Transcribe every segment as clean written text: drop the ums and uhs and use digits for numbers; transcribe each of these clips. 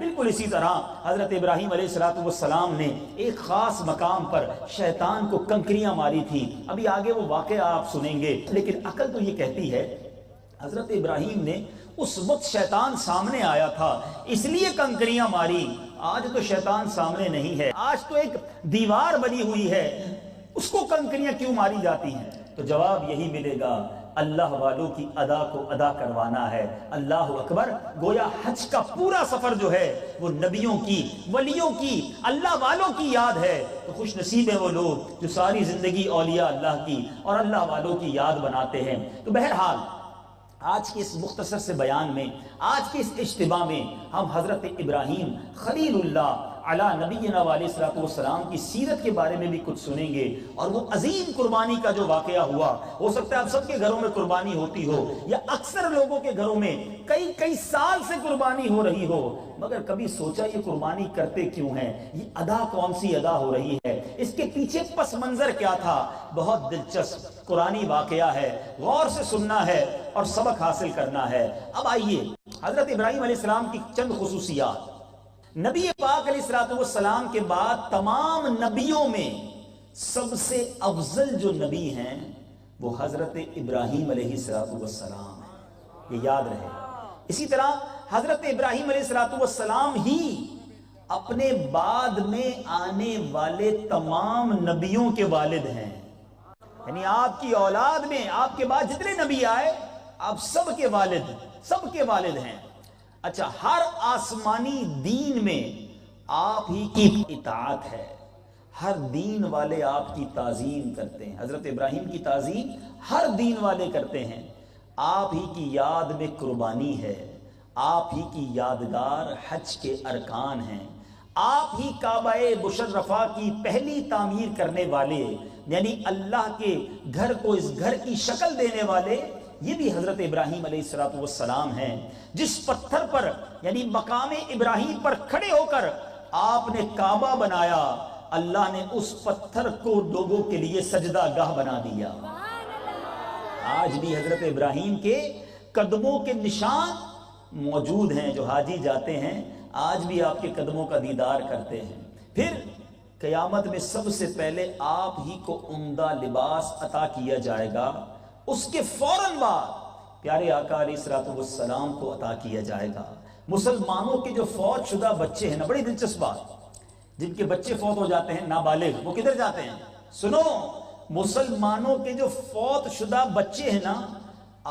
بالکل اسی طرح حضرت ابراہیم علیہ السلام نے ایک خاص مقام پر شیطان کو کنکریاں ماری تھی. ابھی آگے وہ واقعہ آپ سنیں گے، لیکن عقل تو یہ کہتی ہے حضرت ابراہیم نے اس وقت شیطان سامنے آیا تھا اس لیے کنکریاں ماری. آج تو شیطان سامنے نہیں ہے، آج تو ایک دیوار بنی ہوئی ہے، اس کو کنکریاں کیوں ماری جاتی ہیں؟ تو جواب یہی ملے گا، اللہ والوں کی ادا کو ادا کروانا ہے. اللہ اکبر. گویا حج کا پورا سفر جو ہے وہ نبیوں کی، ولیوں کی، اللہ والوں کی یاد ہے. تو خوش نصیب ہیں وہ لوگ جو ساری زندگی اولیاء اللہ کی اور اللہ والوں کی یاد بناتے ہیں. تو بہرحال آج کے اس مختصر سے بیان میں، آج کے اس اجتماع میں ہم حضرت ابراہیم خلیل اللہ علی نبینا علیہ الصلوۃ والسلام کی سیرت کے بارے میں بھی کچھ سنیں گے. اور وہ عظیم قربانی کا جو واقعہ ہوا، ہو سکتا ہے آپ سب کے گھروں میں قربانی ہوتی ہو، یا اکثر لوگوں کے گھروں میں کئی سال سے قربانی ہو رہی ہو، مگر کبھی سوچا یہ قربانی کرتے کیوں ہیں؟ یہ ادا کون سی ادا ہو رہی ہے؟ اس کے پیچھے پس منظر کیا تھا؟ بہت دلچسپ قرآنی واقعہ ہے، غور سے سننا ہے اور سبق حاصل کرنا ہے. اب آئیے حضرت ابراہیم علیہ السلام کی چند خصوصیات. نبی پاک علیہ السلام کے بعد تمام نبیوں میں سب سے افضل جو نبی ہیں وہ حضرت ابراہیم علیہ السلام ہیں. یہ یاد رہے. اسی طرح حضرت ابراہیم علیہ السلام ہی اپنے بعد میں آنے والے تمام نبیوں کے والد ہیں. یعنی آپ کی اولاد میں آپ کے بعد جتنے نبی آئے آپ سب کے والد ہیں. اچھا، ہر آسمانی دین میں آپ ہی کی اطاعت ہے، ہر دین والے آپ کی تعظیم کرتے ہیں. حضرت ابراہیم کی تعظیم ہر دین والے کرتے ہیں. آپ ہی کی یاد میں قربانی ہے، آپ ہی کی یادگار حج کے ارکان ہیں، آپ ہی کعبہ مشرفہ کی پہلی تعمیر کرنے والے، یعنی اللہ کے گھر کو اس گھر کی شکل دینے والے یہ بھی حضرت ابراہیم علیہ السلام ہیں. جس پتھر پر یعنی مقام ابراہیم پر کھڑے ہو کر آپ نے کعبہ بنایا، اللہ نے اس پتھر کو لوگوں کے لیے سجدہ گاہ بنا دیا. آج بھی حضرت ابراہیم کے قدموں کے نشان موجود ہیں. جو حاجی جاتے ہیں آج بھی آپ کے قدموں کا دیدار کرتے ہیں. پھر قیامت میں سب سے پہلے آپ ہی کو عمدہ لباس عطا کیا جائے گا، اس کے فوراً بعد پیارے آقا علیہ السلام کو عطا کیا جائے گا. مسلمانوں کے جو فوت شدہ بچے ہیں نا، بڑی دلچسپ بات، جن کے بچے فوت ہو جاتے ہیں نابالغ، وہ کدھر جاتے ہیں؟ سنو، مسلمانوں کے جو فوت شدہ بچے ہیں نا،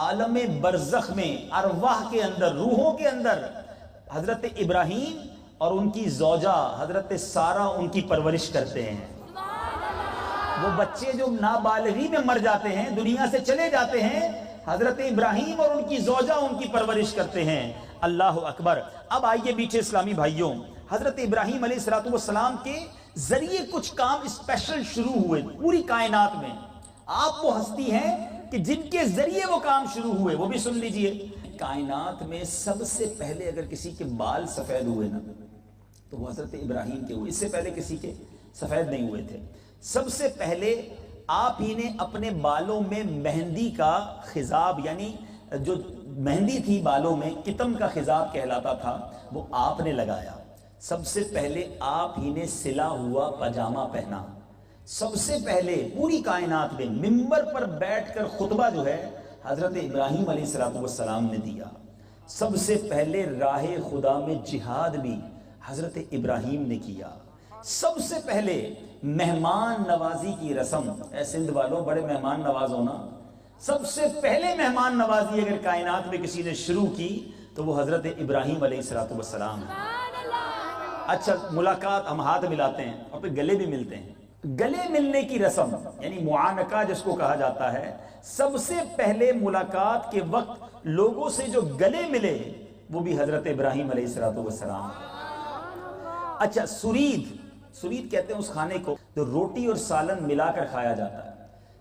عالم برزخ میں ارواح کے اندر، روحوں کے اندر حضرت ابراہیم اور ان کی زوجہ حضرت سارہ ان کی پرورش کرتے ہیں. وہ بچے جو نابالغی میں مر جاتے ہیں، دنیا سے چلے جاتے ہیں، حضرت ابراہیم اور ان کی زوجہ ان کی پرورش کرتے ہیں. اللہ اکبر. اب آئیے بیٹھے اسلامی بھائیوں، حضرت ابراہیم علیہ السلام کے ذریعے کچھ کام اسپیشل شروع ہوئے پوری کائنات میں. آپ وہ ہستی ہیں کہ جن کے ذریعے وہ کام شروع ہوئے، وہ بھی سن لیجئے. کائنات میں سب سے پہلے اگر کسی کے بال سفید ہوئے نا تو وہ حضرت ابراہیم کے ہوئے. اس سے پہلے کسی کے سفید نہیں ہوئے تھے. سب سے پہلے آپ ہی نے اپنے بالوں میں مہندی کا خضاب، یعنی جو مہندی تھی بالوں میں، کتم کا خضاب کہلاتا تھا، وہ آپ نے لگایا. سب سے پہلے آپ ہی نے سلا ہوا پاجامہ پہنا. سب سے پہلے پوری کائنات میں منبر پر بیٹھ کر خطبہ جو ہے حضرت ابراہیم علیہ السلام نے دیا. سب سے پہلے راہ خدا میں جہاد بھی حضرت ابراہیم نے کیا. سب سے پہلے مہمان نوازی کی رسم، اے سندھ والوں بڑے مہمان نواز ہونا، سب سے پہلے مہمان نوازی اگر کائنات میں کسی نے شروع کی تو وہ حضرت ابراہیم علیہ السلام ہے. اچھا، ملاقات ہم ہاتھ ملاتے ہیں اور پھر گلے بھی ملتے ہیں. گلے ملنے کی رسم یعنی معانقہ جس کو کہا جاتا ہے، سب سے پہلے ملاقات کے وقت لوگوں سے جو گلے ملے وہ بھی حضرت ابراہیم علیہ السلام. اچھا، سرید کہتے ہیں اس کھانے کو جو روٹی اور سالن ملا کر کھایا جاتا ہے.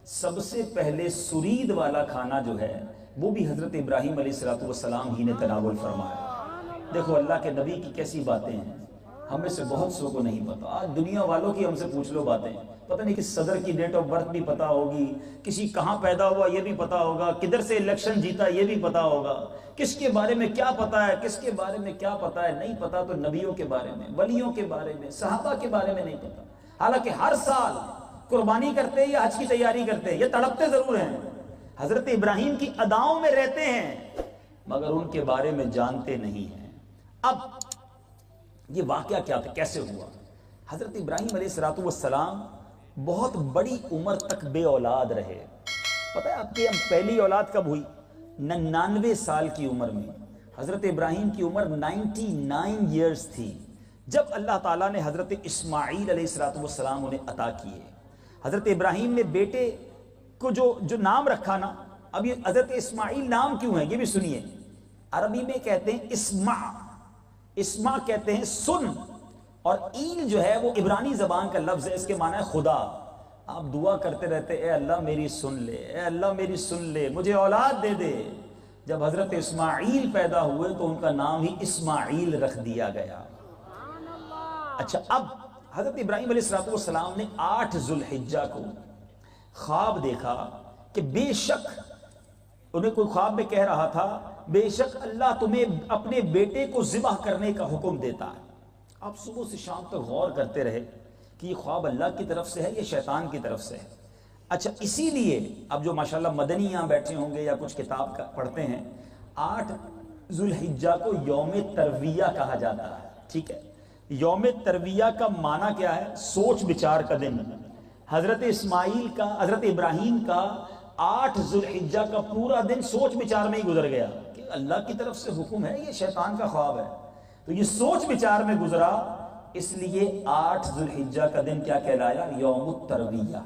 سب سے پہلے سرید والا کھانا جو ہے وہ بھی حضرت ابراہیم علیہ السلام ہی نے تناول فرمایا. دیکھو اللہ کے نبی کی کیسی باتیں ہیں. ہم میں سے بہت سو کو نہیں پتا. آج دنیا والوں کی ہم سے پوچھ لو باتیں، پتہ نہیں کس صدر کی ڈیٹ آف برتھ بھی پتا ہوگی، کسی کہاں پیدا ہوا یہ بھی پتا ہوگا، کدھر سے الیکشن جیتا یہ بھی پتا ہوگا، کس کے بارے میں کیا پتا ہے، کس کے بارے میں کیا پتا ہے. نہیں پتا تو نبیوں کے بارے میں، ولیوں کے بارے میں، صحابہ کے بارے میں نہیں پتا. حالانکہ ہر سال قربانی کرتے یا حج کی تیاری کرتے، یہ تڑپتے ضرور ہیں، حضرت ابراہیم کی اداؤں میں رہتے ہیں، مگر ان کے بارے میں جانتے نہیں ہیں. اب یہ واقعہ کیا تھا، کیسے ہوا؟ حضرت ابراہیم علیہ السلام بہت بڑی عمر تک بے اولاد رہے. پتہ ہے آپ کی پہلی اولاد کب ہوئی؟ 99 سال کی عمر میں. حضرت ابراہیم کی عمر 99 ایئرز تھی جب اللہ تعالیٰ نے حضرت اسماعیل علیہ السلام انہیں عطا کیے. حضرت ابراہیم نے بیٹے کو جو نام رکھا نا، اب یہ حضرت اسماعیل نام کیوں ہے یہ بھی سنیے. عربی میں کہتے ہیں اسمع کہتے ہیں سن، اور ایل جو ہے وہ عبرانی زبان کا لفظ ہے، اس کے معنی ہے خدا. آپ دعا کرتے رہتے اے اللہ میری سن لے، اے اللہ میری سن لے، مجھے اولاد دے دے. جب حضرت اسماعیل پیدا ہوئے تو ان کا نام ہی اسماعیل رکھ دیا گیا. اچھا، اب حضرت ابراہیم علیہ السلام نے 8 ذوالحجہ کو خواب دیکھا کہ بے شک، انہیں کوئی خواب میں کہہ رہا تھا بے شک اللہ تمہیں اپنے بیٹے کو ذبح کرنے کا حکم دیتا ہے. آپ صبح سے شام تک غور کرتے رہے کہ یہ خواب اللہ کی طرف سے ہے یا شیطان کی طرف سے ہے. اچھا، اسی لیے اب جو ماشاءاللہ مدنی یہاں بیٹھے ہوں گے یا کچھ کتاب کا پڑھتے ہیں، 8 ذوالحجہ کو یوم ترویہ کہا جاتا ہے. ٹھیک ہے، یوم ترویہ کا معنی کیا ہے؟ سوچ بچار کا دن. حضرت ابراہیم کا 8 ذوالحجہ کا پورا دن سوچ بچار میں ہی گزر گیا کہ اللہ کی طرف سے حکم ہے یہ شیطان کا خواب ہے. تو یہ سوچ بچار میں گزرا، اس لیے 8 ذوالحجہ کا دن کیا کہلایا؟ یوم الترویہ.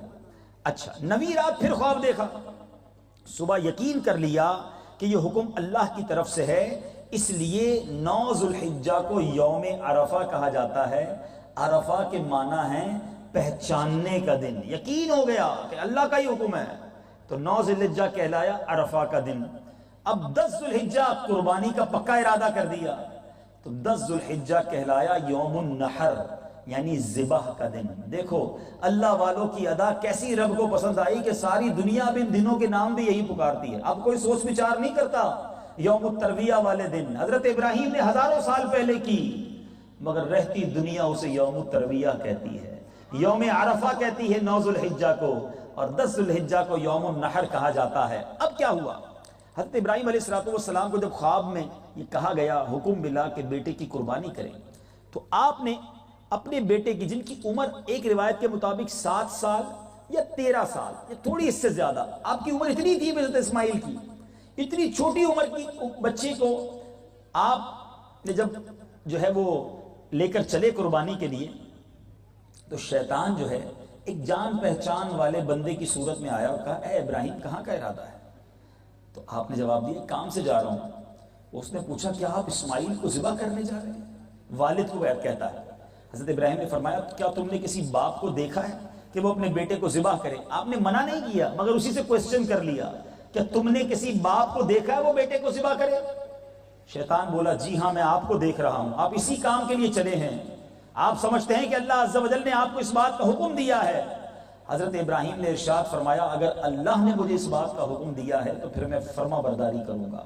اچھا، 9ویں رات پھر خواب دیکھا، صبح یقین کر لیا کہ یہ حکم اللہ کی طرف سے ہے، اس لیے 9 ذوالحجہ کو یوم عرفہ کہا جاتا ہے. عرفہ کے معنی ہے پہچاننے کا دن. یقین ہو گیا کہ اللہ کا ہی حکم ہے تو 9 ذوالحجہ کہلایا عرفہ کا دن. اب 10 ذوالحجہ قربانی کا پکا ارادہ کر دیا تو 10 ذوالحجہ کہلایا یوم النحر، یعنی ذبح کا دن. دیکھو اللہ والوں کی ادا کیسی رب کو پسند آئی کہ ساری دنیا اب ان دنوں کے نام بھی یہی پکارتی ہے. اب کوئی سوچ وچار نہیں کرتا. یوم الترویہ والے دن حضرت ابراہیم نے ہزاروں سال پہلے کی، مگر رہتی دنیا اسے یوم الترویہ کہتی ہے، یوم عرفہ کہتی ہے 9 ذوالحجہ کو، اور 10 ذوالحجہ کو یوم النحر کہا جاتا ہے. اب کیا ہوا؟ حضرت ابراہیم علیہ السلام کو جب خواب میں یہ کہا گیا، حکم ملا کہ بیٹے کی قربانی کریں، تو آپ نے اپنے بیٹے کی، جن کی عمر ایک روایت کے مطابق 7 سال یا 13 سال یا تھوڑی اس سے زیادہ، آپ کی عمر اتنی تھی حضرت اسماعیل کی، اتنی چھوٹی عمر کی بچے کو آپ نے جب جو ہے وہ لے کر چلے قربانی کے لیے، تو شیطان جو ہے ایک جان پہچان والے بندے کی صورت میں آیا اور کہا اے ابراہیم کہاں کا ارادہ ہے؟ تو آپ نے جواب دیا کام سے جا رہا ہوں. اس نے پوچھا کیا آپ اسماعیل کو ذبح کرنے جا رہے ہیں؟ والد کو کہتا ہے. حضرت ابراہیم نے فرمایا کیا تم نے کسی باپ کو دیکھا ہے کہ وہ اپنے بیٹے کو ذبح کرے؟ آپ نے منع نہیں کیا مگر اسی سے کوسچن کر لیا، کیا تم نے کسی باپ کو دیکھا ہے وہ بیٹے کو ذبح کرے؟ شیطان بولا جی ہاں میں آپ کو دیکھ رہا ہوں، آپ اسی کام کے لیے چلے ہیں، آپ سمجھتے ہیں کہ اللہ عز و جل نے آپ کو اس بات کا حکم دیا ہے. حضرت ابراہیم نے ارشاد فرمایا اگر اللہ نے مجھے اس بات کا حکم دیا ہے تو پھر میں فرما برداری کروں گا.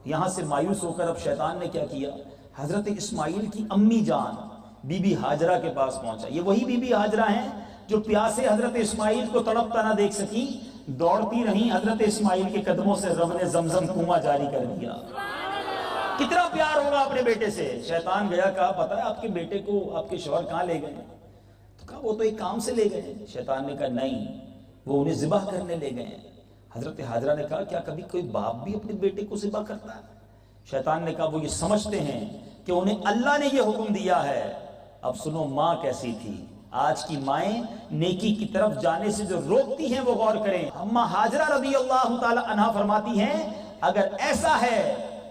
یہاں سے مایوس ہو کر اب شیطان نے کیا کیا؟ حضرت اسماعیل کی امی جان بی بی ہاجرہ کے پاس پہنچا. یہ وہی بی بی ہاجرہ ہیں جو پیاسے حضرت اسماعیل کو تڑپتا نہ دیکھ سکی، دوڑتی رہیں حضرت اسماعیل کے قدموں سے رب نے زمزم کنواں جاری کر دیا. کتنا پیار ہوگا اپنے بیٹے سے. شیطان گیا کہا پتہ ہے آپ کے بیٹے کو آپ کے شوہر کہاں لے گئے؟ تو کہا وہ تو ایک کام سے لے گئے. شیطان نے کہا نہیں، وہ انہیں ذبح کرنے لے گئے. حضرت ہاجرہ نے کہا کیا کبھی کوئی باپ بھی اپنے بیٹے کو ذبح کرتا ہے؟ شیطان نے کہا وہ یہ سمجھتے ہیں کہ انہیں اللہ نے یہ حکم دیا ہے. اب سنو ماں کیسی تھی. آج کی مائیں نیکی کی طرف جانے سے جو روکتی ہیں وہ غور کریں. اما ہاجرہ رضی اللہ تعالی عنہا فرماتی ہیں اگر ایسا ہے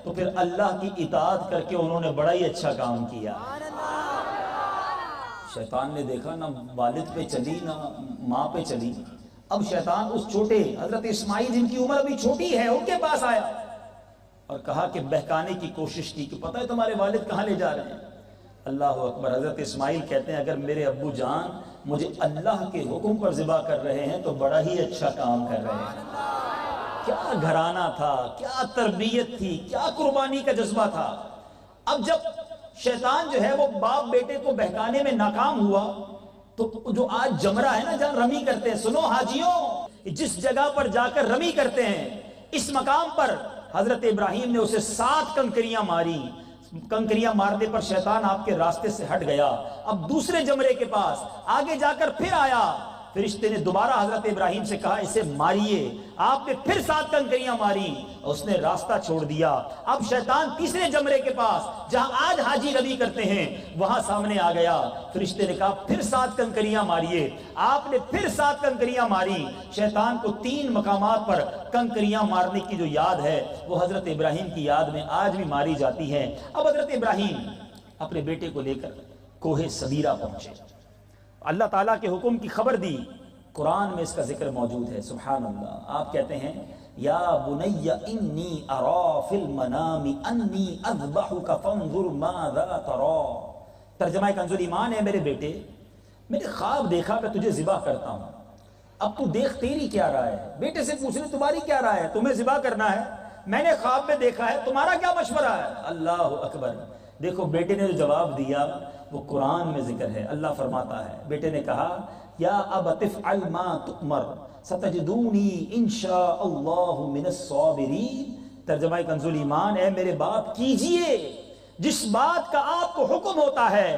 تو پھر اللہ کی اطاعت کر کے انہوں نے بڑا ہی اچھا کام کیا. شیطان نے دیکھا نہ والد پہ چلی نہ ماں پہ چلی. اب شیطان اس چھوٹے حضرت اسماعیل جن کی عمر ابھی چھوٹی ہے ان کے پاس آیا اور کہا کہ بہکانے کی کوشش کی کہ پتہ ہے تمہارے والد کہاں لے جا رہے ہیں؟ اللہ اکبر. حضرت اسماعیل کہتے ہیں اگر میرے ابو جان مجھے اللہ کے حکم پر ذبح کر رہے ہیں تو بڑا ہی اچھا کام کر رہے ہیں. کیا گھرانہ تھا، کیا تربیت تھی، کیا قربانی کا جذبہ تھا. اب جب شیطان جو ہے وہ باپ بیٹے کو بہکانے میں ناکام ہوا تو جو آج جمرہ ہے نا جہاں رمی کرتے ہیں، سنو حاجیوں، جس جگہ پر جا کر رمی کرتے ہیں اس مقام پر حضرت ابراہیم نے اسے 7 کنکریاں ماری. کنکریاں مارنے پر شیطان آپ کے راستے سے ہٹ گیا. اب دوسرے جمرے کے پاس آگے جا کر پھر آیا. فرشتے نے دوبارہ حضرت ابراہیم سے کہا اسے ماریے. آپ نے پھر 7 کنکریاں ماری، اس نے راستہ چھوڑ دیا. اب شیطان تیسرے جمرے کے پاس جہاں آج حاجی رمی کرتے ہیں وہاں سامنے آ گیا. فرشتے نے کہا پھر 7 کنکریاں ماریے. آپ نے پھر 7 کنکریاں ماری. شیطان کو 3 مقامات پر کنکریاں مارنے کی جو یاد ہے وہ حضرت ابراہیم کی یاد میں آج بھی ماری جاتی ہے. اب حضرت ابراہیم اپنے بیٹے کو لے کر کوہ صبیرہ پہنچے. اللہ تعالیٰ کے حکم کی خبر دی. قرآن میں اس کا ذکر موجود ہے. سبحان اللہ. آپ کہتے ہیں یا بنی انی ارا فی المنام انی اذبحک فانظر ماذا ترا. ترجمہ کنز ایمان ہے میرے بیٹے میں نے خواب دیکھا کہ تجھے ذبح کرتا ہوں. اب تو دیکھ تیری کیا رائے ہے. بیٹے سے پوچھ لے تمہاری کیا رائے ہے، تمہیں ذبح کرنا ہے، میں نے خواب میں دیکھا ہے، تمہارا کیا مشورہ ہے. اللہ اکبر. دیکھو بیٹے نے جو جواب دیا وہ قرآن میں ذکر ہے. اللہ فرماتا ہے بیٹے نے کہا یا ابت افعل ما تؤمر ستجدونی انشاء اللہ من الصابرین. ترجمہ کنز ایمان ہے میرے باپ کیجئے جس بات کا آپ کو حکم ہوتا ہے،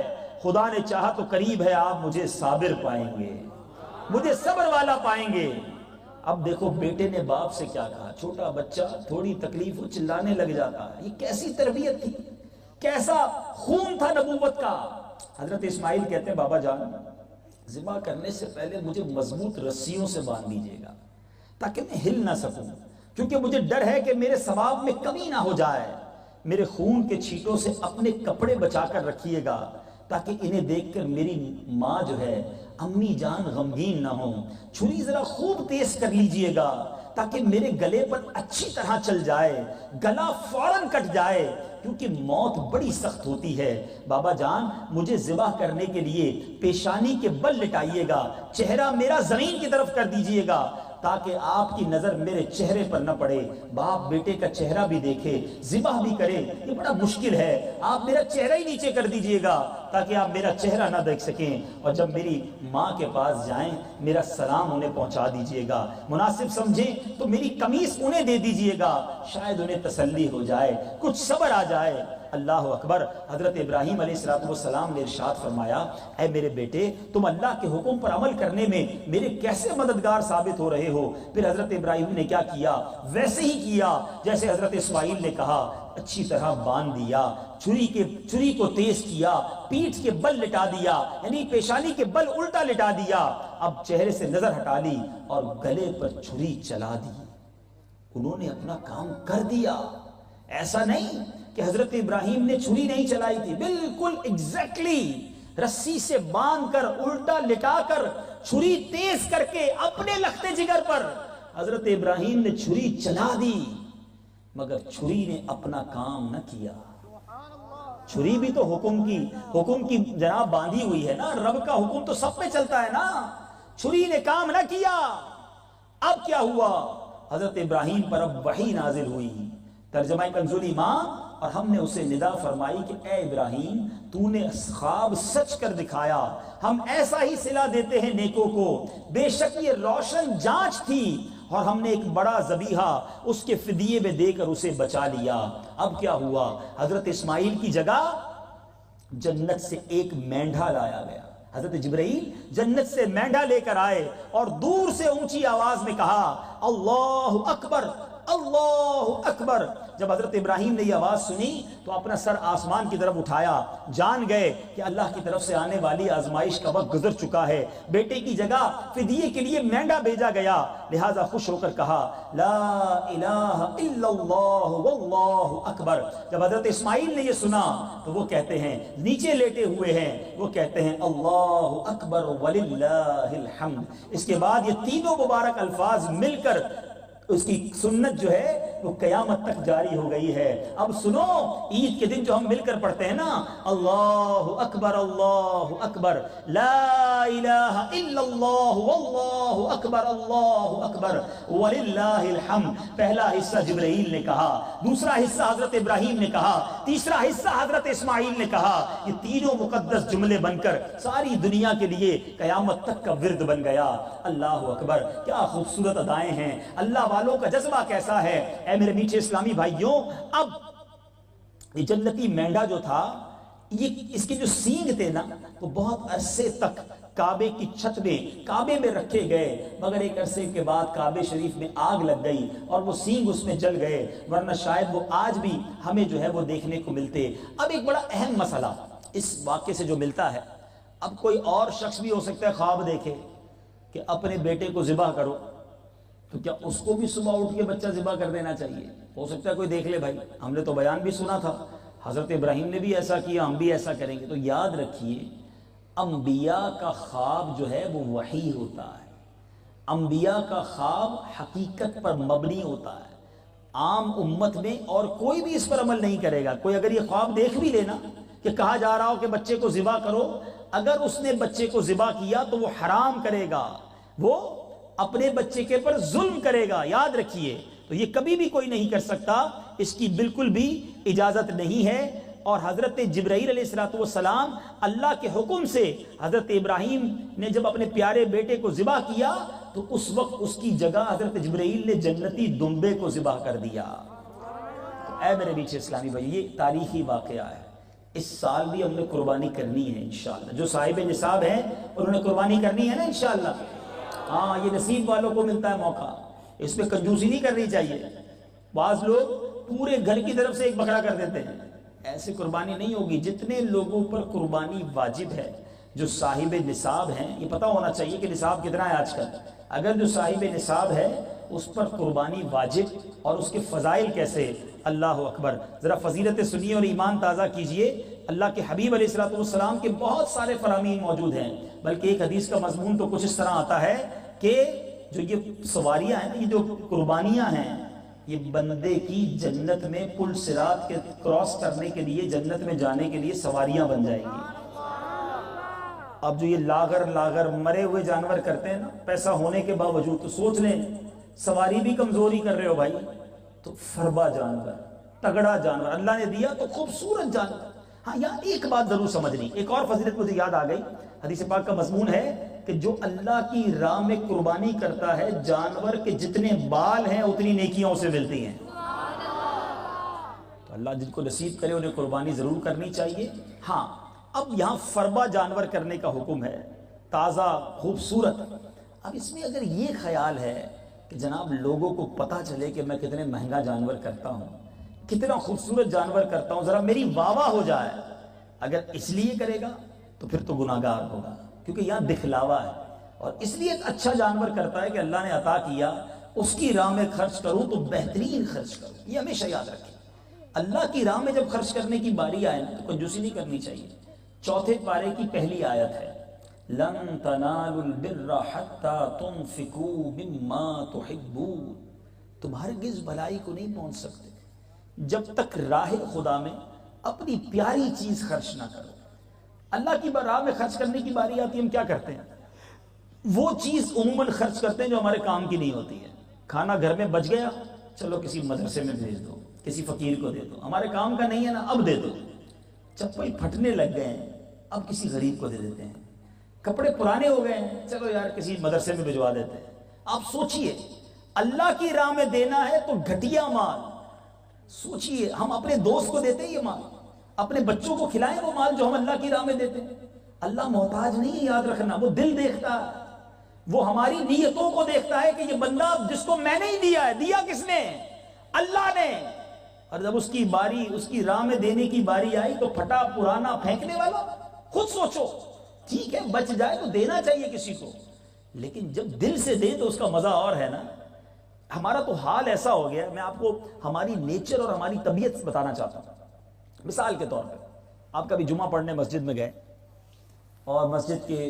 خدا نے چاہا تو قریب ہے آپ مجھے صابر پائیں گے، مجھے صبر والا پائیں گے. اب دیکھو بیٹے نے باپ سے کیا کہا. چھوٹا بچہ تھوڑی تکلیف ہو چلانے لگ جاتا ہے. یہ کیسی تربیت تھی، کیسا خون تھا نبوت کا. حضرت اسماعیل کہتے ہیں بابا جان ذبح کرنے سے پہلے مجھے مضبوط رسیوں سے باندھ دیجیے گا تاکہ میں ہل نہ سکوں، کیونکہ مجھے ڈر ہے کہ میرے ثواب میں کمی نہ ہو جائے. میرے خون کے چھینٹوں سے اپنے کپڑے بچا کر رکھیے گا تاکہ انہیں دیکھ کر میری ماں جو ہے امی جان غمگین نہ ہوں. چھری ذرا خوب تیز کر لیجئے گا تاکہ میرے گلے پر اچھی طرح چل جائے، گلا فوراً کٹ جائے، کیونکہ موت بڑی سخت ہوتی ہے. بابا جان مجھے ذبح کرنے کے لیے پیشانی کے بل لٹائیے گا، چہرہ میرا زمین کی طرف کر دیجئے گا تاکہ آپ کی نظر میرے چہرے پر نہ پڑے. باپ بیٹے کا چہرہ بھی دیکھے، ذبح بھی کرے، یہ بڑا مشکل ہے. آپ میرا چہرہ ہی نیچے کر دیجئے گا تاکہ آپ میرا چہرہ نہ دیکھ سکیں. اور جب میری ماں کے پاس جائیں میرا سلام انہیں پہنچا دیجئے گا. مناسب سمجھیں تو میری قمیص انہیں دے دیجئے گا، شاید انہیں تسلی ہو جائے، کچھ صبر آ جائے. اللہ اکبر. حضرت ابراہیم علیہ السلام نے ارشاد فرمایا اے میرے بیٹے تم اللہ کے حکم پر عمل کرنے میں میرے کیسے مددگار ثابت ہو رہے ہو. پھر حضرت ابراہیم نے کیا کیا؟ ویسے ہی کیا جیسے حضرت اسماعیل نے کہا. اچھی طرح باندھ دیا، چھری کو تیز کیا، پیٹھ کے بل لٹا دیا، یعنی پیشانی کے بل الٹا لٹا دیا. اب چہرے سے نظر ہٹا لی اور گلے پر چھری چلا دی. انہوں نے اپنا کام کر دیا. ایسا نہیں کہ حضرت ابراہیم نے چھری نہیں چلائی تھی، بالکل ایگزیکٹلی رسی سے باندھ کر الٹا لٹا کر چھری تیز کر کے اپنے لختے جگر پر حضرت ابراہیم نے چھری چلا دی، مگر چھری نے اپنا کام نہ کیا. چھری بھی تو حکم کی جناب باندھی ہوئی ہے نا، رب کا حکم تو سب پہ چلتا ہے نا. چھری نے کام نہ کیا. اب کیا ہوا؟ حضرت ابراہیم پر اب وحی نازل ہوئی. ترجمہ کنز ایمان. اور ہم نے اسے ندا فرمائی کہ اے ابراہیم تو نے خواب سچ کر دکھایا، ہم ایسا ہی صلہ دیتے ہیں نیکوں کو. بے شک یہ روشن جانچ تھی اور ہم نے ایک بڑا ذبیحہ اس کے فدیے میں دے کر اسے بچا لیا. اب کیا ہوا؟ حضرت اسماعیل کی جگہ جنت سے ایک مینڈھا لایا گیا. حضرت جبرائیل جنت سے مینڈھا لے کر آئے اور دور سے اونچی آواز میں کہا اللہ اکبر اللہ اکبر. جب حضرت ابراہیم نے یہ آواز سنی تو اپنا سر آسمان کی طرف اٹھایا، جان گئے کہ اللہ کی طرف سے آنے والی آزمائش کا وقت گزر چکا ہے. بیٹے کی جگہ فدیے کے لیے مینڈا بھیجا گیا، لہٰذا خوش ہو کر کہا لا الہ الا اللہ واللہ اکبر. جب حضرت اسماعیل نے یہ سنا تو وہ کہتے ہیں نیچے لیٹے ہوئے ہیں، وہ کہتے ہیں اللہ اکبر وللہ الحمد. اس کے بعد یہ تینوں مبارک الفاظ مل کر اس کی سنت جو ہے وہ قیامت تک جاری ہو گئی ہے۔ اب سنو، عید کے دن جو ہم مل کر پڑھتے ہیں نا، اللہ اکبر اللہ اکبر، لا الہ الا اللہ واللہ اکبر اللہ اکبر وللہ الحمد، پہلا حصہ جبرائیل نے کہا، دوسرا حصہ حضرت ابراہیم نے کہا، تیسرا حصہ حضرت اسماعیل نے کہا۔ یہ تینوں مقدس جملے بن کر ساری دنیا کے لیے قیامت تک کا ورد بن گیا۔ اللہ اکبر، کیا خوبصورت ادائیں ہیں، اللہ والوں کا جذبہ کیسا ہے۔ اے میرے میٹھے اسلامی بھائیوں، اب یہ جنتی مینڈا جو تھا، یہ اس کے جو سینگ تھے نا، وہ بہت عرصے تک کعبے کی چھت میں، کعبے میں رکھے گئے، مگر ایک عرصے کے بعد کعبے شریف میں آگ لگ گئی اور وہ سینگ اس میں جل گئے، ورنہ شاید وہ آج بھی ہمیں جو ہے وہ دیکھنے کو ملتے۔ اب ایک بڑا اہم مسئلہ اس واقعے سے جو ملتا ہے، اب کوئی اور شخص بھی ہو سکتا ہے خواب دیکھے کہ اپنے بیٹے کو ذبح کرو، تو کیا اس کو بھی صبح اٹھ کے بچہ ذبح کر دینا چاہیے؟ ہو سکتا ہے کوئی دیکھ لے، بھائی ہم نے تو بیان بھی سنا تھا، حضرت ابراہیم نے بھی ایسا کیا، ہم بھی ایسا کریں گے۔ تو یاد رکھیے، انبیاء کا خواب جو ہے وہ وحی ہوتا ہے، انبیاء کا خواب حقیقت پر مبنی ہوتا ہے۔ عام امت میں اور کوئی بھی اس پر عمل نہیں کرے گا۔ کوئی اگر یہ خواب دیکھ بھی لینا کہ کہا جا رہا ہو کہ بچے کو ذبح کرو، اگر اس نے بچے کو ذبح کیا تو وہ حرام کرے گا، وہ اپنے بچے کے پر ظلم کرے گا، یاد رکھیے۔ تو یہ کبھی بھی کوئی نہیں کر سکتا، اس کی بالکل بھی اجازت نہیں ہے۔ اور حضرت جبرائیل علیہ السلام اللہ کے حکم سے حضرت ابراہیم نے جب اپنے پیارے بیٹے کو ذبح کیا تو اس وقت اس کی جگہ حضرت جبرائیل نے جنتی دمبے کو ذبح کر دیا۔ اے میرے میٹھے اسلامی بھائی، یہ تاریخی واقعہ ہے۔ اس سال بھی ہم نے قربانی کرنی ہے انشاءاللہ۔ جو صاحب نصاب ہیں انہوں نے قربانی کرنی ہے نا انشاءاللہ۔ ہاں، یہ نصیب والوں کو ملتا ہے موقع، اس پہ کنجوسی نہیں کرنی چاہیے۔ بعض لوگ پورے گھر کی طرف سے ایک بکرا کر دیتے ہیں، ایسی قربانی نہیں ہوگی۔ جتنے لوگوں پر قربانی واجب ہے، جو صاحب نصاب ہیں، یہ پتہ ہونا چاہیے کہ نصاب کتنا ہے آج کل۔ اگر جو صاحب نصاب ہے اس پر قربانی واجب، اور اس کے فضائل کیسے، اللہ اکبر۔ ذرا فضیلت سنیے اور ایمان تازہ کیجئے۔ اللہ کے حبیب علیہ السلام کے بہت سارے فرامین موجود ہیں، بلکہ ایک حدیث کا مضمون تو کچھ اس طرح آتا ہے کہ جو یہ سواریاں ہیں، یہ جو قربانیاں ہیں، یہ بندے کی جنت میں پل صراط کے کراس کرنے کے لیے، جنت میں جانے کے لیے سواریاں بن جائیں گی۔ اب جو یہ لاغر مرے ہوئے جانور کرتے ہیں نا، پیسہ ہونے کے باوجود، تو سوچ لیں سواری بھی کمزوری کر رہے ہو بھائی، تو فربا جانور، تگڑا جانور اللہ نے دیا تو خوبصورت جانور۔ ہاں، یہاں ایک بات ضرور سمجھنی، ایک اور فضیلت مجھے یاد آ گئی۔ حدیث پاک کا مضمون ہے کہ جو اللہ کی راہ میں قربانی کرتا ہے، جانور کے جتنے بال ہیں اتنی نیکیاں اسے ملتی ہیں۔ تو اللہ جن کو نصیب کرے انہیں قربانی ضرور کرنی چاہیے۔ ہاں، اب یہاں فربا جانور کرنے کا حکم ہے، تازہ خوبصورت۔ اب اس میں اگر یہ خیال ہے کہ جناب لوگوں کو پتہ چلے کہ میں کتنے مہنگا جانور کرتا ہوں، کتنا خوبصورت جانور کرتا ہوں، ذرا میری واہ واہ ہو جائے، اگر اس لیے کرے گا تو پھر تو گناہگار ہوگا، کیونکہ یہاں دکھلاوا ہے۔ اور اس لیے ایک اچھا جانور کرتا ہے کہ اللہ نے عطا کیا، اس کی راہ میں خرچ کروں تو بہترین خرچ کروں۔ یہ ہمیشہ یاد رکھیں، اللہ کی راہ میں جب خرچ کرنے کی باری آئے نا تو کنجوسی نہیں کرنی چاہیے۔ چوتھے پارے کی پہلی آیت ہے، لن تنالوا البر حتى تنفقوا مما تحبون، تم ہرگز بھلائی کو نہیں پہنچ سکتے جب تک راہ خدا میں اپنی پیاری چیز خرچ نہ کرو۔ اللہ کی راہ میں خرچ کرنے کی باری آتی ہے، ہم کیا کرتے ہیں؟ وہ چیز عموماً خرچ کرتے ہیں جو ہمارے کام کی نہیں ہوتی ہے۔ کھانا گھر میں بچ گیا، چلو کسی مدرسے میں بھیج دو، کسی فقیر کو دے دو، ہمارے کام کا نہیں ہے نا، اب دے دو۔ چپل پھٹنے لگ گئے ہیں، اب کسی غریب کو دے دیتے ہیں۔ کپڑے پرانے ہو گئے ہیں، چلو یار کسی مدرسے میں بھجوا دیتے ہیں۔ آپ سوچئے، اللہ کی راہ میں دینا ہے تو گھٹیا مال، سوچئے ہم اپنے دوست کو دیتے ہیں یہ مال، اپنے بچوں کو کھلائیں وہ مال جو ہم اللہ کی راہ میں دیتے ہیں۔ اللہ محتاج نہیں ہے، یاد رکھنا، وہ دل دیکھتا ہے، وہ ہماری نیتوں کو دیکھتا ہے کہ یہ بندہ جس کو میں نہیں دیا ہے، دیا کس نے؟ اللہ نے۔ اور جب اس کی باری، اس کی راہ میں دینے کی باری آئی تو پھٹا پرانا پھینکنے والا، خود سوچو، ٹھیک ہے بچ جائے تو دینا چاہیے کسی کو، لیکن جب دل سے دے تو اس کا مزہ اور ہے نا۔ ہمارا تو حال ایسا ہو گیا، میں آپ کو ہماری نیچر اور ہماری طبیعت بتانا چاہتا ہوں۔ مثال کے طور پہ آپ کبھی جمعہ پڑھنے مسجد میں گئے اور مسجد کے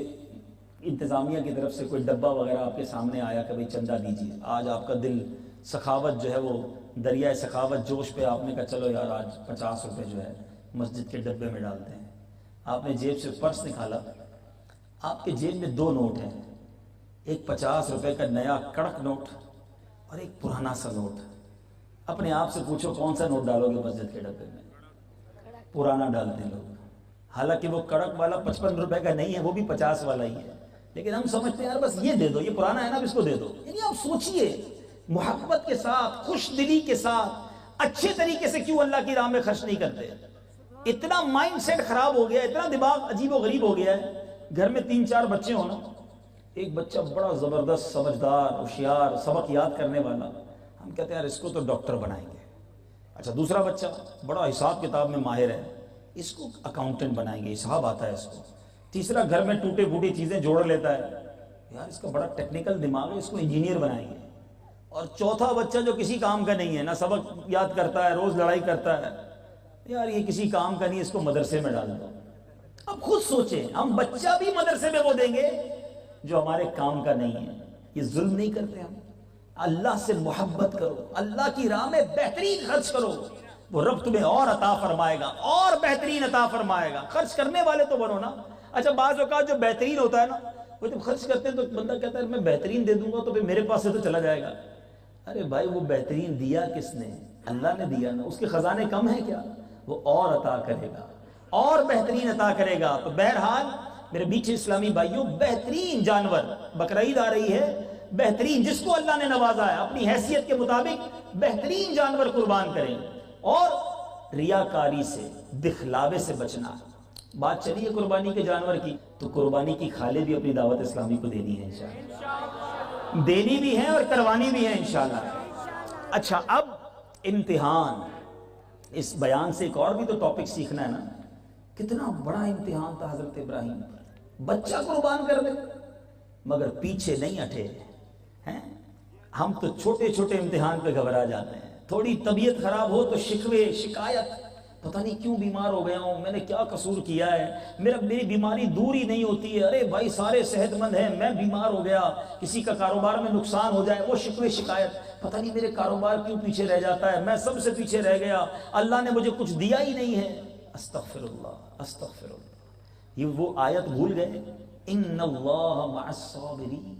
انتظامیہ کی طرف سے کوئی ڈبہ وغیرہ آپ کے سامنے آیا کہ بھئی چندہ دیجیے، آج آپ کا دل سخاوت جو ہے وہ دریائے سخاوت جوش پہ آپ نے کہا چلو یار آج 50 روپے جو ہے مسجد کے ڈبے میں ڈالتے ہیں. آپ نے جیب سے پرس نکالا, آپ کے جیب میں 2 نوٹ ہیں, ایک 50 روپے کا نیا کڑک نوٹ اور ایک پرانا سا نوٹ. اپنے آپ سے پوچھو کون سا نوٹ ڈالو گے مسجد کے ڈبے میں؟ پرانا ڈالتے ہیں لوگ. حالانکہ وہ کڑک والا 55 روپے کا نہیں ہے, وہ بھی 50 والا ہی ہے, لیکن ہم سمجھتے ہیں یار بس یہ دے دو, یہ پرانا ہے نا, اب اس کو دے دو. یعنی آپ سوچئے محبت کے ساتھ, خوش دلی کے ساتھ, اچھے طریقے سے کیوں اللہ کی راہ میں خرچ نہیں کرتے؟ اتنا مائنڈ سیٹ خراب ہو گیا, اتنا دماغ عجیب و غریب ہو گیا ہے. گھر میں 3-4 بچے ہوں نا, ایک بچہ بڑا زبردست سمجھدار ہوشیار سبق یاد کرنے والا, ہم کہتے ہیں یار اس کو تو ڈاکٹر بنائیں گے. اچھا دوسرا بچہ بڑا حساب کتاب میں ماہر ہے, اس کو اکاؤنٹنٹ بنائیں گے, حساب آتا ہے اس کو. تیسرا گھر میں ٹوٹے پھوٹی چیزیں جوڑ لیتا ہے, یار اس کا بڑا ٹیکنیکل دماغ ہے, اس کو انجینئر بنائیں گے. اور چوتھا بچہ جو کسی کام کا نہیں ہے, نہ سبق یاد کرتا ہے, روز لڑائی کرتا ہے, یار یہ کسی کام کا نہیں, اس کو مدرسے میں ڈال دو. اب خود سوچیں, ہم بچہ بھی مدرسے میں وہ دیں گے جو ہمارے کام کا نہیں ہے. یہ ظلم نہیں کرتے ہم؟ اللہ سے محبت کرو, اللہ کی راہ میں بہترین خرچ کرو, وہ رب تمہیں اور عطا فرمائے گا, اور بہترین عطا فرمائے گا. خرچ کرنے والے تو بنو نا. اچھا بعض اوقات جو بہترین ہوتا ہے نا, وہ جب خرچ کرتے ہیں تو بندہ کہتا ہے میں بہترین دے دوں گا تو پھر میرے پاس سے تو چلا جائے گا. ارے بھائی وہ بہترین دیا کس نے؟ اللہ نے دیا نا. اس کے خزانے کم ہیں کیا؟ وہ اور عطا کرے گا, اور بہترین عطا کرے گا. تو بہرحال میرے میٹھے اسلامی بھائیوں, بہترین جانور, بقرعید آ رہی ہے, بہترین جس کو اللہ نے نوازا ہے اپنی حیثیت کے مطابق بہترین جانور قربان کریں, اور ریاکاری سے, دکھلاوے سے بچنا. بات چلی ہے قربانی کے جانور کی, تو قربانی کی کھالیں بھی اپنی دعوت اسلامی کو دینی ہے انشاءاللہ, دینی بھی ہے اور کروانی بھی ہے انشاءاللہ. اچھا اب امتحان, اس بیان سے ایک اور بھی تو ٹاپک سیکھنا ہے نا. کتنا بڑا امتحان تھا حضرت ابراہیم پر, بچہ قربان کر دے مگر پیچھے نہیں ہٹے ہیں. ہم تو چھوٹے چھوٹے امتحان پہ گھبرا جاتے ہیں, تھوڑی طبیعت خراب ہو تو شکوے, شکایت, پتہ نہیں کیوں بیمار ہو گیا ہوں, میں نے کیا قصور کیا ہے, میری بیماری دور ہی نہیں ہوتی ہے. ارے بھائی سارے صحت مند ہیں, میں بیمار ہو گیا, کسی کا کاروبار میں نقصان ہو جائے, وہ شکوے شکایت, پتہ نہیں میرے کاروبار کیوں پیچھے رہ جاتا ہے, میں سب سے پیچھے رہ گیا, اللہ نے مجھے کچھ دیا ہی نہیں ہے. استغفر اللہ استغفر اللہ. یہ وہ آیت بھول گئے, ان اللہ مع الصابرین,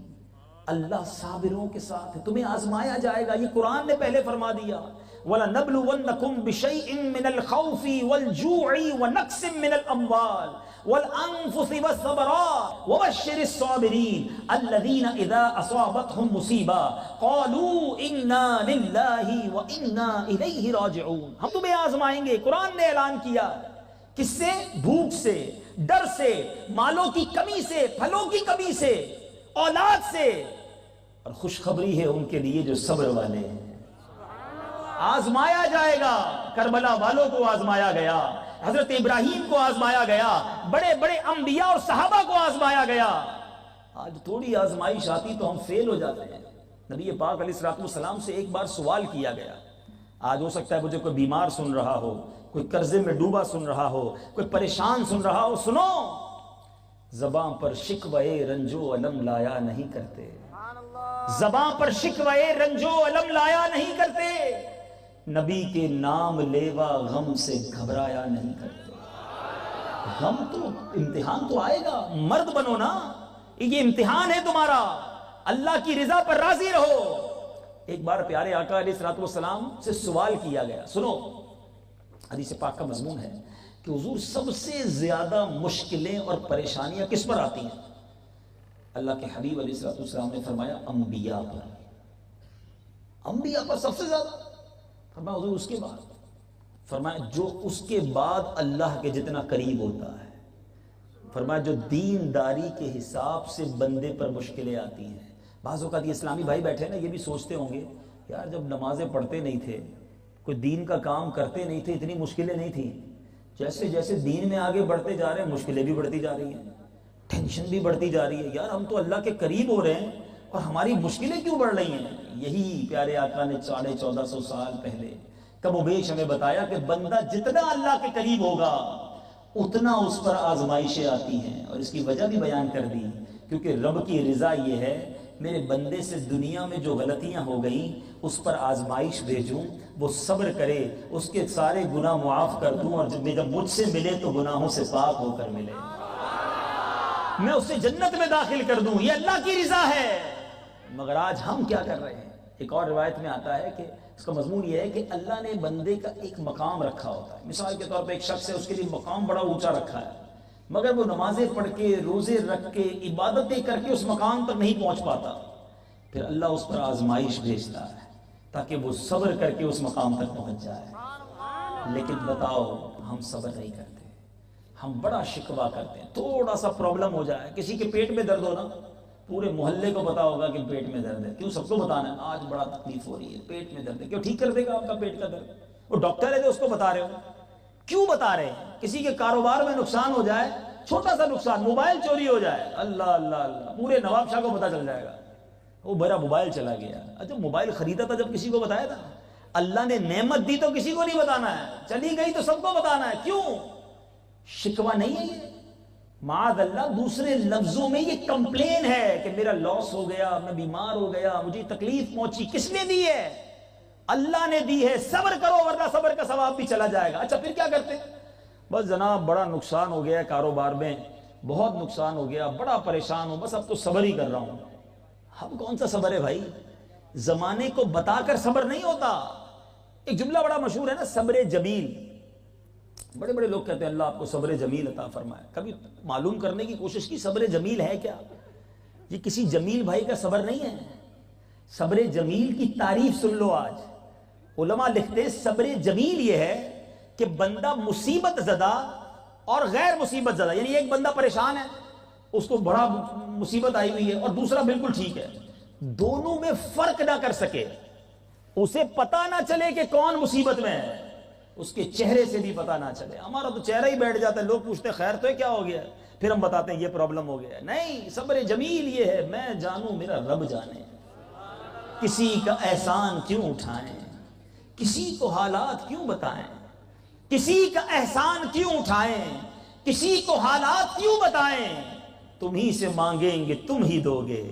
اللہ صابروں کے ساتھ ہے. تمہیں آزمایا جائے گا, یہ قرآن نے پہلے فرما دیا. وَلَنَبْلُوَنَّكُمْ بِشَيْءٍ مِّنَ الْخَوْفِ وَالْجُوعِ وَنَقْصٍ مِّنَ الْأَمْوَالِ وَالْأَنفُسِ وَالثَّمَرَاتِ وَبَشِّرِ الصَّابِرِينَ الَّذِينَ إِذَا أَصَابَتْهُمْ مُصِيبَةٌ قَالُوا إِنَّا لِلَّهِ وَإِنَّا إِلَيْهِ رَاجِعُونَ. ہم تمہیں آزمائیں گے. قرآن نے اعلان کیا, کس سے؟ بھوک سے, ڈر سے, مالوں کی کمی سے, پھلوں کی کمی سے, اولاد سے. اور خوشخبری ہے ان کے لیے جو صبر والے ہیں. آزمایا جائے گا. کربلا والوں کو آزمایا گیا, حضرت ابراہیم کو آزمایا گیا, بڑے بڑے انبیاء اور صحابہ کو آزمایا گیا. آج تھوڑی آزمائش آتی تو ہم فیل ہو جاتے ہیں. نبی پاک علیہ السلام سے ایک بار سوال کیا گیا. آج ہو سکتا ہے مجھے کوئی بیمار سن رہا ہو, کوئی قرضے میں ڈوبا سن رہا ہو, کوئی پریشان سن رہا ہو. سنو, زباں پر شکوے رنجو علم لایا نہیں کرتے, زباں پر شکوے رنجو علم لایا نہیں کرتے, نبی کے نام لیوا غم سے گھبرایا نہیں کرتے. غم تو, امتحان تو آئے گا, مرد بنو نا, یہ امتحان ہے تمہارا. اللہ کی رضا پر راضی رہو. ایک بار پیارے آقا علیہ الصلوۃ والسلام سے سوال کیا گیا. سنو, حدیث پاک کا مضمون ہے کہ حضور سب سے زیادہ مشکلیں اور پریشانیاں کس پر آتی ہیں؟ اللہ کے حبیب علیہ الصلوۃ والسلام نے فرمایا انبیاء پر. انبیاء پر سب سے زیادہ. فرمایا حضور اس کے بعد؟ فرمایا جو اس کے بعد اللہ کے جتنا قریب ہوتا ہے. فرمایا جو دینداری کے حساب سے بندے پر مشکلیں آتی ہیں. بعض اوقات یہ اسلامی بھائی بیٹھے نا, یہ بھی سوچتے ہوں گے یار جب نمازیں پڑھتے نہیں تھے, کوئی دین کا کام کرتے نہیں تھے, اتنی مشکلیں نہیں تھیں. جیسے جیسے دین میں آگے بڑھتے جا رہے ہیں مشکلیں بھی بڑھتی جا رہی ہیں, ٹینشن بھی بڑھتی جا رہی ہے. یار ہم تو اللہ کے قریب ہو رہے ہیں اور ہماری مشکلیں کیوں بڑھ رہی ہیں؟ یہی پیارے آقا نے 1450 سال پہلے کم و بیش ہمیں بتایا کہ بندہ جتنا اللہ کے قریب ہوگا اتنا اس پر آزمائشیں آتی ہیں. اور اس کی وجہ بھی بیان کر دی, کیونکہ رب کی رضا یہ ہے میرے بندے سے دنیا میں جو غلطیاں ہو گئیں اس پر آزمائش بھیجوں، وہ صبر کرے، اس کے سارے گناہ معاف کر دوں، اور جب مجھ سے ملے تو گناہوں سے پاک ہو کر ملے، میں اسے جنت میں داخل کر دوں، یہ اللہ کی رضا ہے۔ مگر آج ہم کیا کر رہے ہیں؟ ایک اور روایت میں آتا ہے کہ اس کا مضمون یہ ہے کہ اللہ نے بندے کا ایک مقام رکھا ہوتا ہے۔ مثال کے طور پہ ایک شخص ہے، اس کے لیے مقام بڑا اونچا رکھا ہے، مگر وہ نمازیں پڑھ کے، روزے رکھ کے، عبادتیں کر کے اس مقام تک نہیں پہنچ پاتا، پھر اللہ اس پر آزمائش بھیجتا ہے تاکہ وہ صبر کر کے اس مقام تک پہنچ جائے۔ لیکن بتاؤ، ہم صبر نہیں کرتے، ہم بڑا شکوہ کرتے ہیں، تھوڑا سا پرابلم ہو جائے، کسی کے پیٹ میں درد ہونا، پورے محلے کو پتا ہوگا کہ پیٹ میں درد ہے، کیوں سب کو بتانا ہے آج بڑا تکلیف ہو رہی ہے، پیٹ میں درد ہے، کیوں ٹھیک کر دے گا آپ کا پیٹ کا درد؟ وہ ڈاکٹر ہے جو اس کو بتا رہے ہو، کیوں بتا رہے ہیں؟ کسی کے کاروبار میں نقصان ہو جائے، چھوٹا سا نقصان، موبائل چوری ہو جائے، اللہ اللہ اللہ، پورے نواب شاہ کو پتا چل جائے گا، وہ میرا موبائل چلا گیا۔ اچھا موبائل خریدا تھا جب کسی کو بتایا تھا؟ اللہ نے نعمت دی تو کسی کو نہیں بتانا ہے، چلی گئی تو سب کو بتانا ہے، کیوں؟ شکوہ نہیں ہے یہ، معاذ اللہ، دوسرے لفظوں میں یہ کمپلین ہے کہ میرا لاس ہو گیا، میں بیمار ہو گیا، مجھے تکلیف پہنچی، کس نے دی ہے؟ اللہ نے دی ہے، صبر کرو ورنہ صبر کا ثواب بھی چلا جائے گا۔ اچھا پھر کیا کرتے؟ بس جناب بڑا نقصان ہو گیا کاروبار میں، بہت نقصان ہو گیا، بڑا پریشان ہوں، بس اب تو صبر ہی کر رہا ہوں۔ ہم کون سا صبر ہے بھائی؟ زمانے کو بتا کر صبر نہیں ہوتا۔ ایک جملہ بڑا مشہور ہے نا، صبر جمیل، بڑے بڑے لوگ کہتے ہیں اللہ آپ کو صبر جمیل عطا فرمائے، کبھی معلوم کرنے کی کوشش کی صبر جمیل ہے کیا؟ یہ کسی جمیل بھائی کا صبر نہیں ہے۔ صبر جمیل کی تعریف سن لو آج، علماء لکھتے صبر جمیل یہ ہے کہ بندہ مصیبت زدہ اور غیر مصیبت زدہ، یعنی ایک بندہ پریشان ہے، اس کو بڑا مصیبت آئی ہوئی ہے، اور دوسرا بالکل ٹھیک ہے، دونوں میں فرق نہ کر سکے، اسے پتا نہ چلے کہ کون مصیبت میں ہے، اس کے چہرے سے بھی پتا نہ چلے۔ ہمارا تو چہرہ ہی بیٹھ جاتا ہے، لوگ پوچھتے ہیں خیر تو ہے، کیا ہو گیا؟ پھر ہم بتاتے ہیں یہ پرابلم ہو گیا ہے۔ نہیں، صبر جمیل یہ ہے میں جانوں میرا رب جانے، کسی کا احسان کیوں اٹھائیں، کسی کو حالات کیوں بتائیں، کسی کا احسان کیوں اٹھائیں، کسی کو حالات کیوں بتائیں، تم ہی سے مانگیں گے تم ہی دو گے،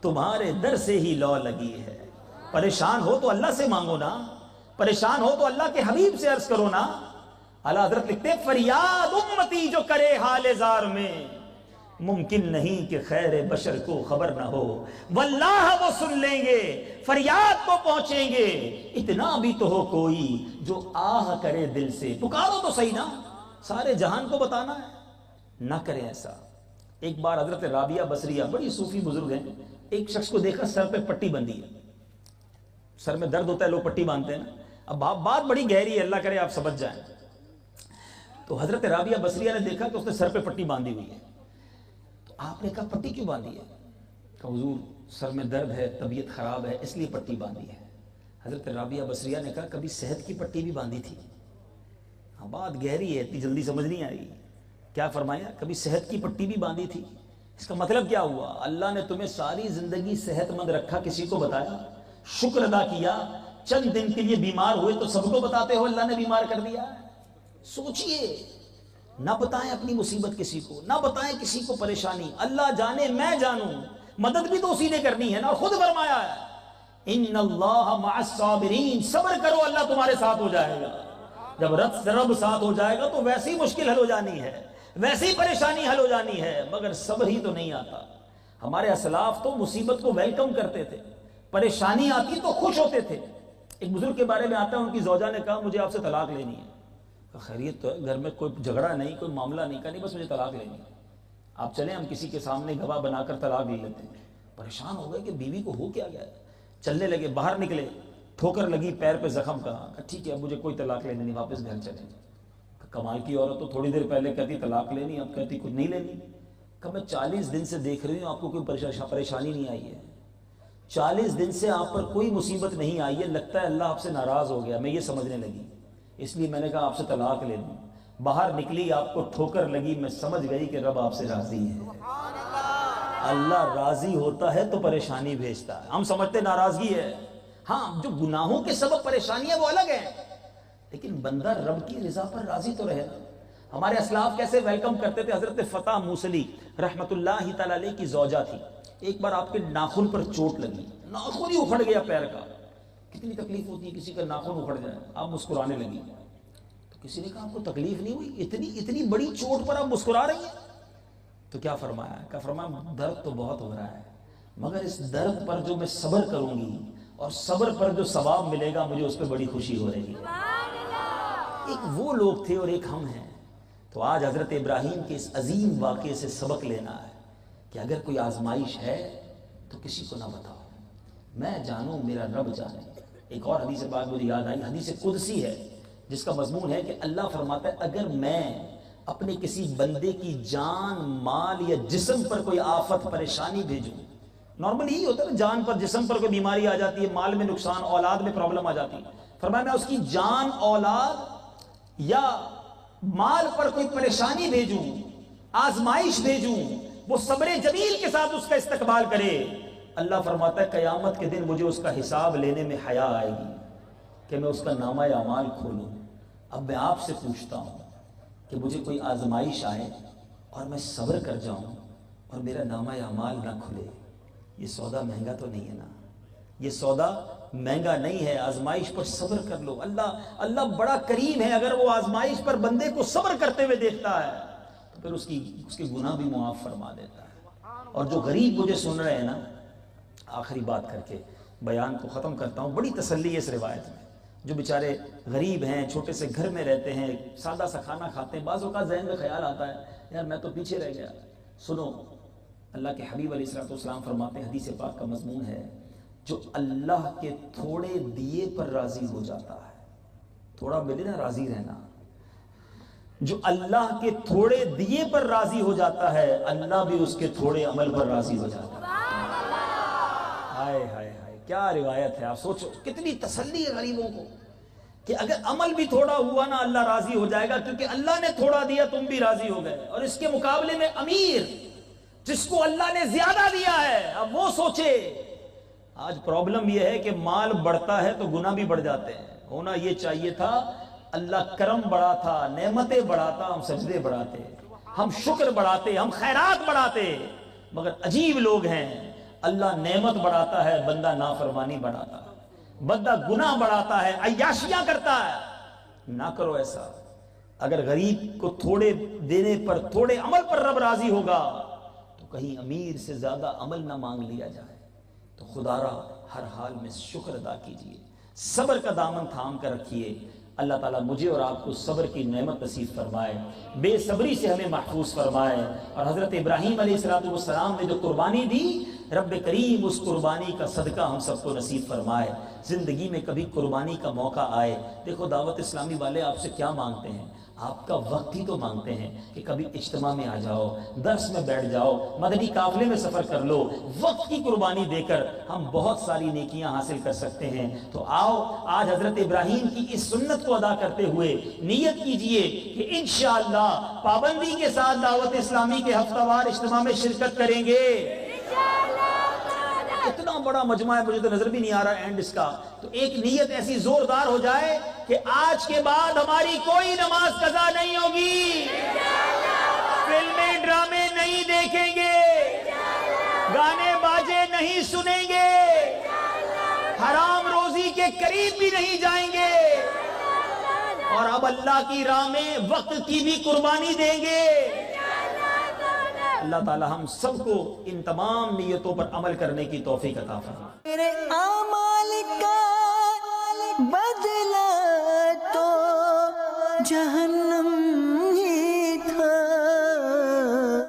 تمہارے در سے ہی لو لگی ہے۔ پریشان ہو تو اللہ سے مانگو نا، پریشان ہو تو اللہ کے حبیب سے عرض کرو نا۔ اعلیٰ حضرت لکھتے فریاد امتی جو کرے حال زار میں، ممکن نہیں کہ خیر بشر کو خبر نہ ہو، واللہ وہ سن لیں گے، فریاد کو پہنچیں گے، اتنا بھی تو ہو کوئی جو آہ کرے دل سے، پکارو تو صحیح نا، سارے جہان کو بتانا ہے، نہ کریں ایسا۔ ایک بار حضرت رابعہ بصریہ بڑی صوفی بزرگ ہیں، ایک شخص کو دیکھا سر پہ پٹی بندھی ہے، سر میں درد ہوتا ہے لوگ پٹی باندھتے ہیں نا، اب بات بڑی گہری ہے، اللہ کرے آپ سمجھ جائیں۔ تو حضرت رابعہ بصریہ نے دیکھا کہ اس نے سر پہ پٹی باندھی ہوئی ہے، تو آپ نے کہا پٹی کیوں باندھی ہے؟ کہ حضور سر میں درد ہے، طبیعت خراب ہے، اس لیے پٹی باندھی ہے۔ حضرت رابعہ بصریہ نے کہا کبھی صحت کی پٹی بھی باندھی تھی؟ ہاں بات گہری ہے، اتنی جلدی سمجھ نہیں آئی۔ کیا فرمایا؟ کبھی صحت کی پٹی بھی باندھی تھی؟ اس کا مطلب کیا ہوا؟ اللہ نے تمہیں ساری زندگی صحت مند رکھا، کسی کو بتایا؟ شکر ادا کیا؟ چند دن کے لیے بیمار ہوئے تو سب کو بتاتے ہو اللہ نے بیمار کر دیا؟ سوچئے، نہ بتائیں اپنی مصیبت کسی کو، نہ بتائیں کسی کو پریشانی، اللہ جانے میں جانوں، مدد بھی تو اسی نے کرنی ہے نا، اور خود فرمایا ہے ان اللہ مع الصابرین، صبر کرو اللہ تمہارے ساتھ ہو جائے گا۔ جب رب ساتھ ہو جائے گا تو ویسی مشکل حل ہو جانی ہے، ویسی پریشانی حل ہو جانی ہے، مگر صبر ہی تو نہیں آتا۔ ہمارے اسلاف تو مصیبت کو ویلکم کرتے تھے، پریشانی آتی تو خوش ہوتے تھے۔ ایک بزرگ کے بارے میں آتا ہے، ان کی زوجہ نے کہا مجھے آپ سے طلاق لینی ہے۔ خیریت تو ہے، گھر میں کوئی جھگڑا نہیں، کوئی معاملہ نہیں، کہا نہیں بس مجھے طلاق لینی ہے، آپ چلیں ہم کسی کے سامنے گواہ بنا کر طلاق لے لیتے ہیں۔ پریشان ہو گئے کہ بیوی کو ہو کیا گیا، چلنے لگے، باہر نکلے، ٹھوکر لگی پیر پہ زخم کا، ٹھیک ہے اب مجھے کوئی طلاق لینی نہیں، واپس گھر چلیں۔ کمال کی عورت تو تھوڑی دیر پہلے کہتی طلاق لینی، اب کہتی کچھ نہیں لینی۔ کہ میں 40 دن سے دیکھ رہی ہوں آپ کو کوئی پریشانی نہیں آئی ہے، 40 دن سے آپ پر کوئی مصیبت نہیں آئی ہے، لگتا ہے اللہ آپ سے ناراض ہو گیا، میں یہ سمجھنے لگی، اس لیے میں نے کہا آپ سے طلاق لے لوں۔ باہر نکلی، آپ کو ٹھوکر لگی، میں سمجھ گئی کہ رب آپ سے راضی ہے۔ اللہ راضی ہوتا ہے تو پریشانی بھیجتا ہے، ہم سمجھتے ناراضگی ہے۔ ہاں جو گناہوں کے سبب پریشانی ہے وہ الگ ہے، لیکن بندہ رب کی رضا پر راضی تو رہے نا۔ ہمارے اسلاف کیسے ویلکم کرتے تھے؟ حضرت فتح موصلی رحمت اللہ تعالی علیہ کی زوجہ تھی، ایک بار آپ کے ناخن پر چوٹ لگی، ناخن ہی اکھڑ گیا پیر کا، کتنی تکلیف ہوتی ہے کسی کا ناخن اکھڑ جائے، آپ مسکرانے لگی، تو کسی نے کہا آپ کو تکلیف نہیں ہوئی، اتنی بڑی چوٹ پر آپ مسکرا رہی ہیں؟ تو کیا فرمایا؟ کیا فرمایا؟ درد تو بہت ہو رہا ہے، مگر اس درد پر جو میں صبر کروں گی اور صبر پر جو ثواب ملے گا مجھے اس پہ بڑی خوشی ہو رہی ہے۔ ایک وہ لوگ تھے اور ایک ہم ہیں۔ تو آج حضرت ابراہیم کے اس عظیم واقعے سے سبق لینا ہے کہ اگر کوئی آزمائش ہے تو کسی کو نہ بتاؤ، میں جانوں میرا رب جانے۔ ایک اور حدیث بات مجھے یاد آئی، حدیث قدسی ہے جس کا مضمون ہے کہ اللہ فرماتا ہے اگر میں اپنے کسی بندے کی جان، مال یا جسم پر کوئی آفت پریشانی بھیجوں، نارمل یہی ہوتا ہے نا، جان پر جسم پر کوئی بیماری آ جاتی ہے، مال میں نقصان، اولاد میں پرابلم آ جاتی ہے، فرمایا میں اس کی جان، اولاد یا مال پر کوئی پریشانی بھیجوں، آزمائش بھیجوں، وہ صبر جمیل کے ساتھ اس کا استقبال کرے، اللہ فرماتا ہے قیامت کے دن مجھے اس کا حساب لینے میں حیا آئے گی کہ میں اس کا نامہ اعمال کھولوں۔ اب میں آپ سے پوچھتا ہوں کہ مجھے کوئی آزمائش آئے اور میں صبر کر جاؤں اور میرا نامہ اعمال نہ کھلے، یہ سودا مہنگا تو نہیں ہے نا؟ یہ سودا مہنگا نہیں ہے، آزمائش پر صبر کر لو۔ اللہ بڑا کریم ہے، اگر وہ آزمائش پر بندے کو صبر کرتے ہوئے دیکھتا ہے تو پھر اس کے گناہ بھی معاف فرما دیتا ہے۔ اور جو غریب مجھے سن رہے ہیں نا، آخری بات کر کے بیان کو ختم کرتا ہوں، بڑی تسلی ہے اس روایت میں، جو بیچارے غریب ہیں، چھوٹے سے گھر میں رہتے ہیں، سادہ سا کھانا کھاتے ہیں، بعض اوقات ذہن میں خیال آتا ہے یار میں تو پیچھے رہ گیا۔ سنو، اللہ کے حبیب علیہ السلام فرماتے ہیں، حدیث پاک کا مضمون ہے، جو اللہ کے تھوڑے دیے پر راضی ہو جاتا ہے، تھوڑا ملے نا راضی رہنا، جو اللہ کے تھوڑے دیے پر راضی ہو جاتا ہے اللہ بھی اس کے تھوڑے عمل پر راضی ہو جاتا ہے۔ ہائے ہائے ہائے، کیا روایت ہے، آپ سوچو کتنی تسلی ہے غریبوں کو کہ اگر عمل بھی تھوڑا ہوا نا اللہ راضی ہو جائے گا، کیونکہ اللہ نے تھوڑا دیا تم بھی راضی ہو گئے۔ اور اس کے مقابلے میں امیر جس کو اللہ نے زیادہ دیا ہے، اب وہ سوچے۔ آج پرابلم یہ ہے کہ مال بڑھتا ہے تو گناہ بھی بڑھ جاتے ہیں، ہونا یہ چاہیے تھا اللہ کرم بڑھا تھا، نعمتیں بڑھاتا، ہم سجدے بڑھاتے، ہم شکر بڑھاتے، ہم خیرات بڑھاتے، مگر عجیب لوگ ہیں، اللہ نعمت بڑھاتا ہے، بندہ نافرمانی بڑھاتا ہے، بندہ گناہ بڑھاتا ہے، عیاشیاں کرتا ہے۔ نہ کرو ایسا۔ اگر غریب کو تھوڑے دینے پر، تھوڑے عمل پر رب راضی ہوگا تو کہیں امیر سے زیادہ عمل نہ مانگ لیا جائے۔ تو خدا را ہر حال میں شکر ادا کیجئے، صبر کا دامن تھام کر رکھیے۔ اللہ تعالیٰ مجھے اور آپ کو صبر کی نعمت نصیب فرمائے، بے صبری سے ہمیں محفوظ فرمائے، اور حضرت ابراہیم علیہ السلام نے جو قربانی دی، رب کریم اس قربانی کا صدقہ ہم سب کو نصیب فرمائے۔ زندگی میں کبھی قربانی کا موقع آئے، دیکھو دعوت اسلامی والے آپ سے کیا مانگتے ہیں، آپ کا وقت ہی تو مانگتے ہیں کہ کبھی اجتماع میں آ جاؤ، درس میں بیٹھ جاؤ، مدنی قافلے میں سفر کر لو۔ وقت کی قربانی دے کر ہم بہت ساری نیکیاں حاصل کر سکتے ہیں۔ تو آؤ آج حضرت ابراہیم کی اس سنت کو ادا کرتے ہوئے نیت کیجئے کہ انشاءاللہ پابندی کے ساتھ دعوت اسلامی کے ہفتہ وار اجتماع میں شرکت کریں گے۔ اتنا بڑا مجمع ہے، مجھے تو نظر بھی نہیں آ رہا اینڈ اس کا، تو ایک نیت ایسی زوردار ہو جائے کہ آج کے بعد ہماری کوئی نماز قضا نہیں ہوگی، فلمیں ڈرامے نہیں دیکھیں گے، گانے باجے نہیں سنیں گے، حرام روزی کے قریب بھی نہیں جائیں گے، اور اب اللہ کی راہ میں وقت کی بھی قربانی دیں گے۔ اللہ تعالی ہم سب کو ان تمام نیتوں پر عمل کرنے کی توفیق عطا فرمائے۔ میرے اعمال کا بدلہ تو جہنم